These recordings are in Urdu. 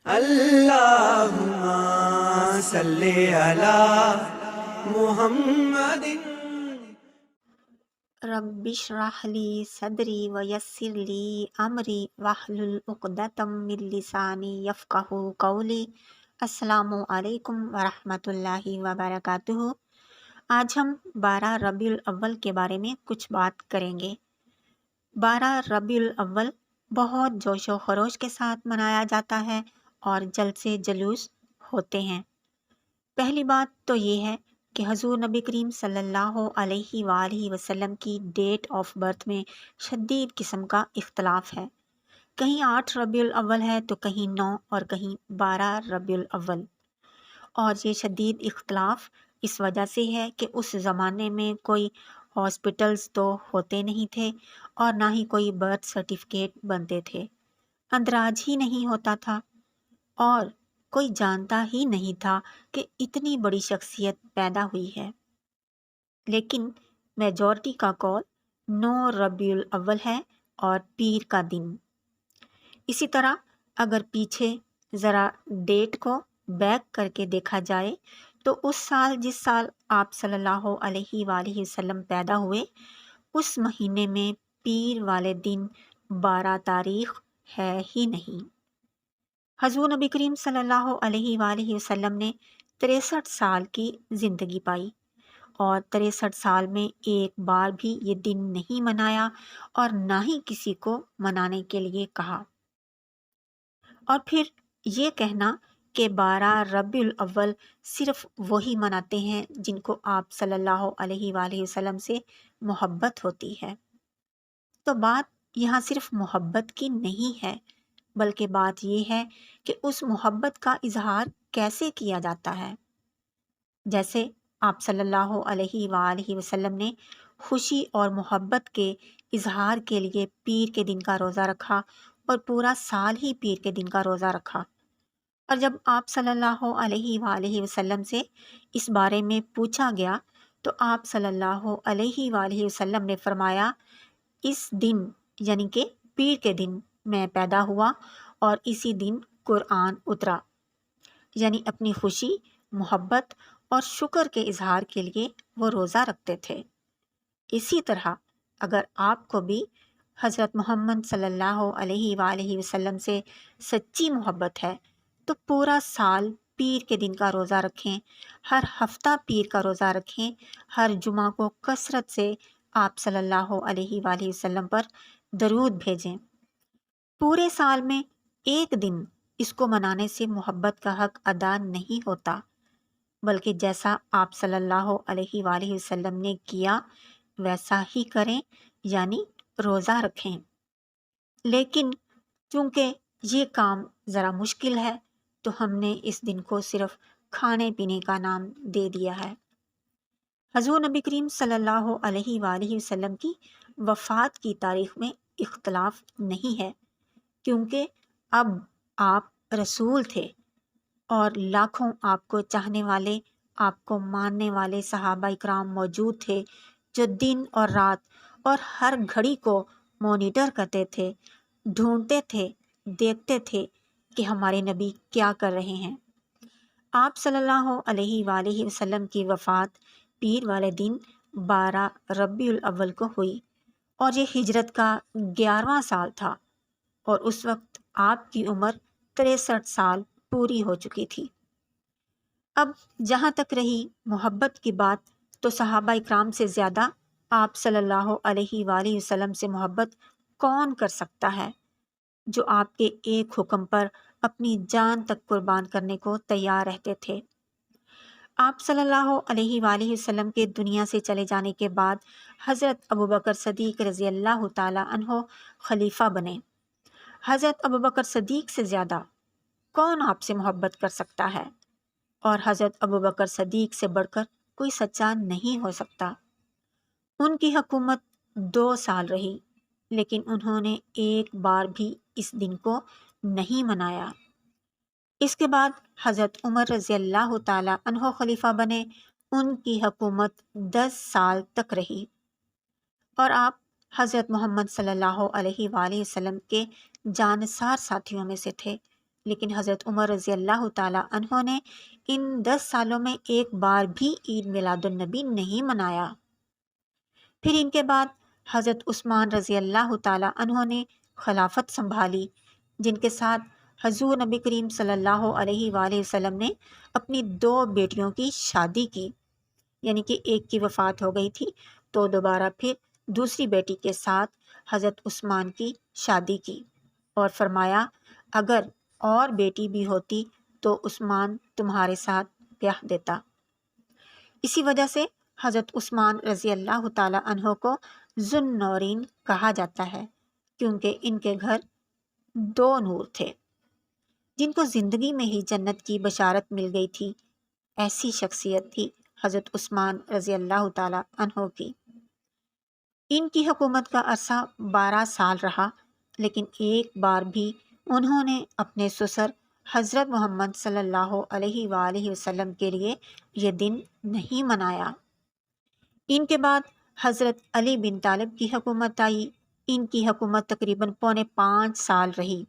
اللہم صلی علی محمد۔ رب اشرح لی صدری ویسر لی امری واحلل عقدۃ من لسانی یفقہوا قولی۔ السلام علیکم ورحمۃ اللہ وبرکاتہ۔ آج ہم 12 ربیع الاول کے بارے میں کچھ بات کریں گے۔ 12 ربیع الاول بہت جوش و خروش کے ساتھ منایا جاتا ہے اور جلسے جلوس ہوتے ہیں۔ پہلی بات تو یہ ہے کہ حضور نبی کریم صلی اللہ علیہ وآلہ وسلم کی ڈیٹ آف برتھ میں شدید قسم کا اختلاف ہے۔ کہیں 8 ربیع الاول ہے تو کہیں 9 اور کہیں 12 ربیع الاول۔ اور یہ شدید اختلاف اس وجہ سے ہے کہ اس زمانے میں کوئی ہاسپٹلز تو ہوتے نہیں تھے اور نہ ہی کوئی برتھ سرٹیفکیٹ بنتے تھے، اندراج ہی نہیں ہوتا تھا، اور کوئی جانتا ہی نہیں تھا کہ اتنی بڑی شخصیت پیدا ہوئی ہے۔ لیکن میجورٹی کا قول 9 ربیع الاول ہے اور پیر کا دن۔ اسی طرح اگر پیچھے ذرا ڈیٹ کو بیک کر کے دیکھا جائے تو اس سال جس سال آپ صلی اللہ علیہ وآلہ وسلم پیدا ہوئے، اس مہینے میں پیر والے دن 12 تاریخ ہے ہی نہیں۔ حضور نبی کریم صلی اللہ علیہ وآلہ وسلم نے 63 سال کی زندگی پائی، اور 63 سال میں ایک بار بھی یہ دن نہیں منایا اور نہ ہی کسی کو منانے کے لیے کہا۔ اور پھر یہ کہنا کہ 12 ربیع الاول صرف وہی مناتے ہیں جن کو آپ صلی اللہ علیہ وآلہ وسلم سے محبت ہوتی ہے، تو بات یہاں صرف محبت کی نہیں ہے، بلکہ بات یہ ہے کہ اس محبت کا اظہار کیسے کیا جاتا ہے۔ جیسے آپ صلی اللہ علیہ وآلہ وسلم نے خوشی اور محبت کے اظہار کے لیے پیر کے دن کا روزہ رکھا اور پورا سال ہی پیر کے دن کا روزہ رکھا۔ اور جب آپ صلی اللہ علیہ وآلہ وسلم سے اس بارے میں پوچھا گیا تو آپ صلی اللہ علیہ وآلہ وسلم نے فرمایا، اس دن یعنی کہ پیر کے دن میں پیدا ہوا اور اسی دن قرآن اترا، یعنی اپنی خوشی، محبت اور شکر کے اظہار کے لیے وہ روزہ رکھتے تھے۔ اسی طرح اگر آپ کو بھی حضرت محمد صلی اللہ علیہ وآلہ وسلم سے سچی محبت ہے تو پورا سال پیر کے دن کا روزہ رکھیں، ہر ہفتہ پیر کا روزہ رکھیں، ہر جمعہ کو کثرت سے آپ صلی اللہ علیہ وآلہ وسلم پر درود بھیجیں۔ پورے سال میں ایک دن اس کو منانے سے محبت کا حق ادا نہیں ہوتا، بلکہ جیسا آپ صلی اللہ علیہ وآلہ وسلم نے کیا ویسا ہی کریں، یعنی روزہ رکھیں۔ لیکن چونکہ یہ کام ذرا مشکل ہے تو ہم نے اس دن کو صرف کھانے پینے کا نام دے دیا ہے۔ حضور نبی کریم صلی اللہ علیہ وآلہ وسلم کی وفات کی تاریخ میں اختلاف نہیں ہے، کیونکہ اب آپ رسول تھے اور لاکھوں آپ کو چاہنے والے، آپ کو ماننے والے صحابہ اکرام موجود تھے جو دن اور رات اور ہر گھڑی کو مانیٹر کرتے تھے، ڈھونڈتے تھے، دیکھتے تھے کہ ہمارے نبی کیا کر رہے ہیں۔ آپ صلی اللہ علیہ وآلہ وسلم کی وفات پیر والے دن 12 ربیع الاول کو ہوئی، اور یہ ہجرت کا 11واں سال تھا، اور اس وقت آپ کی عمر 63 سال پوری ہو چکی تھی۔ اب جہاں تک رہی محبت کی بات، تو صحابہ اکرام سے زیادہ آپ صلی اللہ علیہ وآلہ وسلم سے محبت کون کر سکتا ہے، جو آپ کے ایک حکم پر اپنی جان تک قربان کرنے کو تیار رہتے تھے۔ آپ صلی اللہ علیہ وآلہ وسلم کے دنیا سے چلے جانے کے بعد حضرت ابوبکر صدیق رضی اللہ تعالی عنہ خلیفہ بنے۔ حضرت ابوبکر صدیق سے زیادہ کون آپ سے محبت کر سکتا ہے، اور حضرت ابوبکر صدیق سے بڑھ کر کوئی سچا نہیں ہو سکتا۔ ان کی حکومت 2 سال رہی، لیکن انہوں نے ایک بار بھی اس دن کو نہیں منایا۔ اس کے بعد حضرت عمر رضی اللہ تعالی عنہ خلیفہ بنے، ان کی حکومت 10 سال تک رہی، اور آپ حضرت محمد صلی اللہ علیہ وآلہ وسلم کے جانثار ساتھیوں میں سے تھے، لیکن حضرت عمر رضی اللہ تعالیٰ عنہ نے ان 10 سالوں میں ایک بار بھی عید میلاد النبی نہیں منایا۔ پھر ان کے بعد حضرت عثمان رضی اللہ تعالیٰ عنہ نے خلافت سنبھالی، جن کے ساتھ حضور نبی کریم صلی اللہ علیہ وآلہ وسلم نے اپنی 2 بیٹیوں کی شادی کی، یعنی کہ ایک کی وفات ہو گئی تھی تو دوبارہ پھر دوسری بیٹی کے ساتھ حضرت عثمان کی شادی کی، اور فرمایا اگر اور بیٹی بھی ہوتی تو عثمان تمہارے ساتھ بیاہ دیتا۔ اسی وجہ سے حضرت عثمان رضی اللہ تعالیٰ عنہ کو ذو النورین کہا جاتا ہے، کیونکہ ان کے گھر 2 نور تھے جن کو زندگی میں ہی جنت کی بشارت مل گئی تھی۔ ایسی شخصیت تھی حضرت عثمان رضی اللہ تعالیٰ عنہ کی۔ ان کی حکومت کا عرصہ 12 سال رہا، لیکن ایک بار بھی انہوں نے اپنے سسر حضرت محمد صلی اللہ علیہ وآلہ وسلم کے لیے یہ دن نہیں منایا۔ ان کے بعد حضرت علی بن طالب کی حکومت آئی۔ ان کی حکومت تقریباً 5.25 سال رہی۔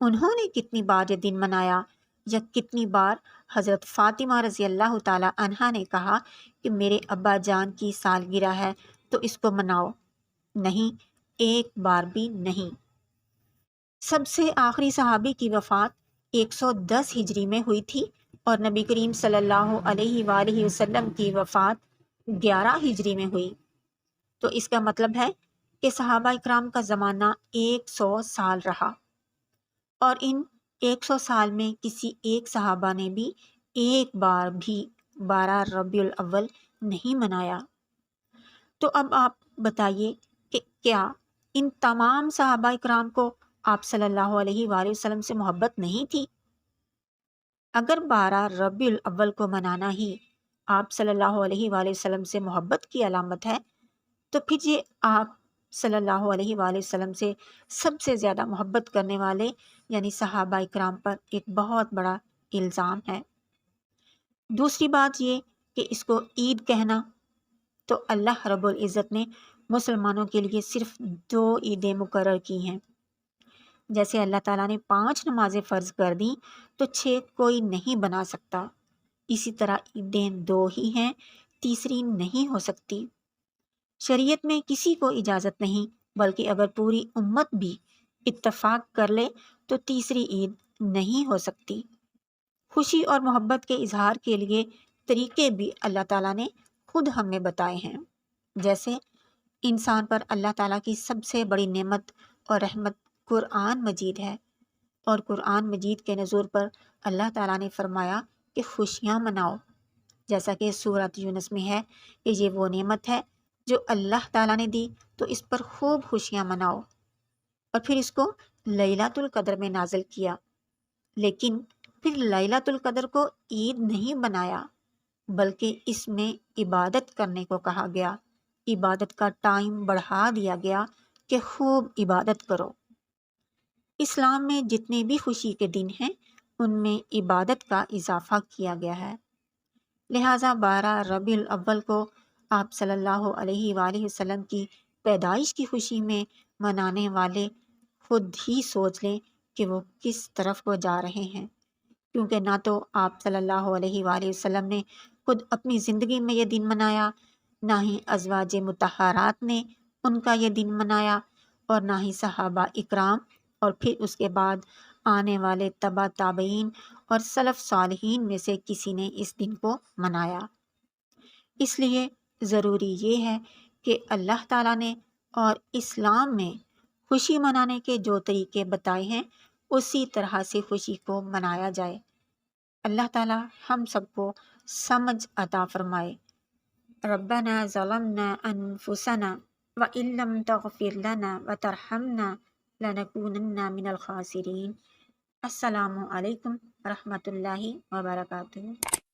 انہوں نے کتنی بار یہ دن منایا، یا کتنی بار حضرت فاطمہ رضی اللہ تعالیٰ عنہا نے کہا کہ میرے ابا جان کی سالگرہ ہے تو اس کو مناؤ؟ نہیں، ایک بار بھی نہیں۔ سب سے آخری صحابی کی وفات 110 ہجری میں ہوئی تھی، اور نبی کریم صلی اللہ علیہ وآلہ وسلم کی وفات 11 ہجری میں ہوئی۔ تو اس کا مطلب ہے کہ صحابہ اکرام کا زمانہ 100 سال رہا، اور ان 100 سال میں کسی ایک صحابہ نے بھی ایک بار بھی 12 ربیع الاول نہیں منایا۔ تو اب آپ بتائیے کہ کیا ان تمام صحابہ اکرام کو آپ صلی اللہ علیہ وآلہ وسلم سے محبت نہیں تھی؟ اگر 12 ربیع الاول کو منانا ہی آپ صلی اللہ علیہ وآلہ وسلم سے محبت کی علامت ہے، تو پھر یہ آپ صلی اللہ علیہ وآلہ وسلم سے سب سے زیادہ محبت کرنے والے یعنی صحابہ اکرام پر ایک بہت بڑا الزام ہے۔ دوسری بات یہ کہ اس کو عید کہنا، تو اللہ رب العزت نے مسلمانوں کے لیے صرف 2 عیدیں مقرر کی ہیں۔ جیسے اللہ تعالیٰ نے 5 نمازیں فرض کر دیں تو 6 کوئی نہیں بنا سکتا، اسی طرح عیدیں 2 ہی ہیں، تیسری نہیں ہو سکتی۔ شریعت میں کسی کو اجازت نہیں، بلکہ اگر پوری امت بھی اتفاق کر لے تو تیسری عید نہیں ہو سکتی۔ خوشی اور محبت کے اظہار کے لیے طریقے بھی اللہ تعالیٰ نے خود ہمیں بتائے ہیں، جیسے انسان پر اللہ تعالیٰ کی سب سے بڑی نعمت اور رحمت قرآن مجید ہے، اور قرآن مجید کے نزول پر اللہ تعالیٰ نے فرمایا کہ خوشیاں مناؤ، جیسا کہ سورۃ یونس میں ہے کہ یہ وہ نعمت ہے جو اللہ تعالیٰ نے دی تو اس پر خوب خوشیاں مناؤ، اور پھر اس کو لیلۃ القدر میں نازل کیا۔ لیکن پھر لیلۃ القدر کو عید نہیں بنایا، بلکہ اس میں عبادت کرنے کو کہا گیا، عبادت کا ٹائم بڑھا دیا گیا کہ خوب عبادت کرو۔ اسلام میں جتنے بھی خوشی کے دن ہیں ان میں عبادت کا اضافہ کیا گیا ہے، لہٰذا 12 ربیع الاول کو آپ صلی اللہ علیہ وآلہ وسلم کی پیدائش کی خوشی میں منانے والے خود ہی سوچ لیں کہ وہ کس طرف کو جا رہے ہیں، کیونکہ نہ تو آپ صلی اللہ علیہ وآلہ وسلم نے خود اپنی زندگی میں یہ دن منایا، نہ ہی ازواج مطہرات نے ان کا یہ دن منایا، اور نہ ہی صحابہ اکرام اور پھر اس کے بعد آنے والے تبع تابعین اور سلف صالحین میں سے کسی نے اس دن کو منایا۔ اس لیے ضروری یہ ہے کہ اللہ تعالیٰ نے اور اسلام میں خوشی منانے کے جو طریقے بتائے ہیں اسی طرح سے خوشی کو منایا جائے۔ اللہ تعالیٰ ہم سب کو سمجھ عطا فرمائے۔ ربنا ظلمنا انفسنا وان لم تغفر لنا وترحمنا لنکونن من الخاسرین۔ السلام علیکم ورحمۃ اللہ وبرکاتہ۔